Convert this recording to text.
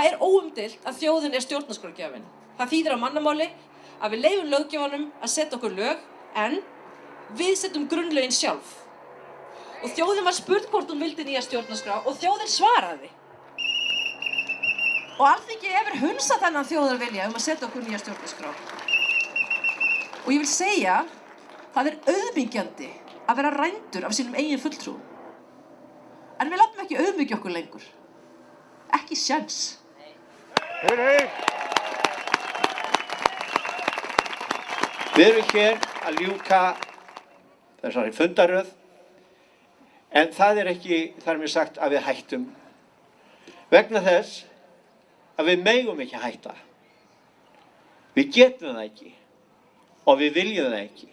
Það óumdeilt að þjóðin stjórnarskrárgjafinn. Það þýðir á mannamáli að við leyfum löggjafanum að setja okkur lög, en við setjum grunnlögin sjálf. Og þjóðin var spurð hvort hún vildi nýja stjórnarskrá og þjóðin svaraði. Og Alþingi hefur hunsað þennan þjóðarvilja að setja okkur nýja stjórnarskrá. Og ég vil segja, það auðmýkjandi að vera rændur af sínum eigin fulltrúum. En við látum ekki auðmýkja okkur lengur. Ekki séns. Við erum hér að ljúka þessari fundaröð, en það ekki þar með sagt að við hættum. Vegna þess að við megum ekki hætta. Við getum það ekki og við viljum það ekki.